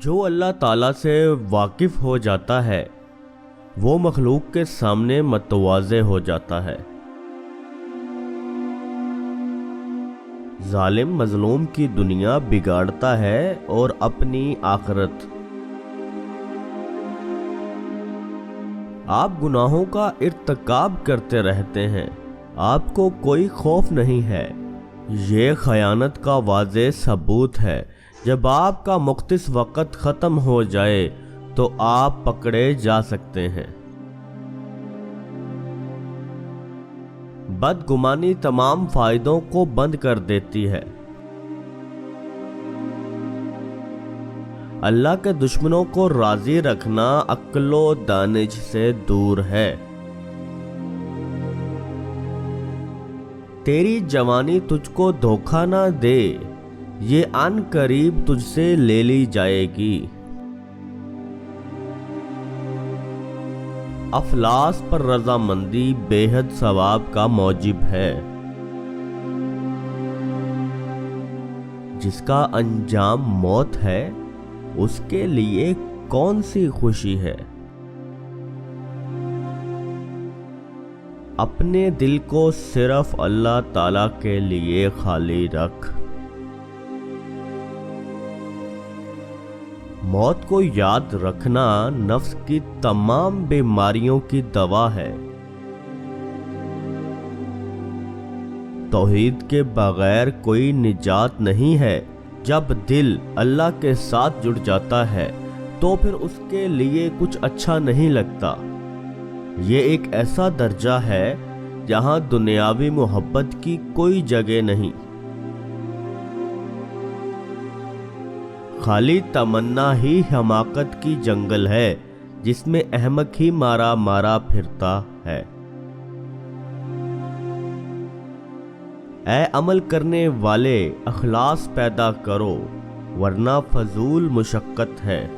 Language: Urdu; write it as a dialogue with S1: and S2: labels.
S1: جو اللہ تعالیٰ سے واقف ہو جاتا ہے وہ مخلوق کے سامنے متواضع ہو جاتا ہے۔ ظالم مظلوم کی دنیا بگاڑتا ہے اور اپنی آخرت۔ آپ گناہوں کا ارتکاب کرتے رہتے ہیں، آپ کو کوئی خوف نہیں ہے۔ یہ خیانت کا واضح ثبوت ہے۔ جب آپ کا مختص وقت ختم ہو جائے تو آپ پکڑے جا سکتے ہیں۔ بدگمانی تمام فائدوں کو بند کر دیتی ہے۔ اللہ کے دشمنوں کو راضی رکھنا عقل و دانش سے دور ہے۔ تیری جوانی تجھ کو دھوکہ نہ دے، یہ عن قریب تجھ سے لے لی جائے گی۔ افلاس پر رضامندی بے حد ثواب کا موجب ہے۔ جس کا انجام موت ہے اس کے لیے کون سی خوشی ہے۔ اپنے دل کو صرف اللہ تعالیٰ کے لیے خالی رکھ۔ موت کو یاد رکھنا نفس کی تمام بیماریوں کی دوا ہے۔ توحید کے بغیر کوئی نجات نہیں ہے۔ جب دل اللہ کے ساتھ جڑ جاتا ہے تو پھر اس کے لیے کچھ اچھا نہیں لگتا۔ یہ ایک ایسا درجہ ہے جہاں دنیاوی محبت کی کوئی جگہ نہیں۔ خالی تمنا ہی حماقت کی جنگل ہے جس میں احمق ہی مارا مارا پھرتا ہے۔ اے عمل کرنے والے، اخلاص پیدا کرو ورنہ فضول مشقت ہے۔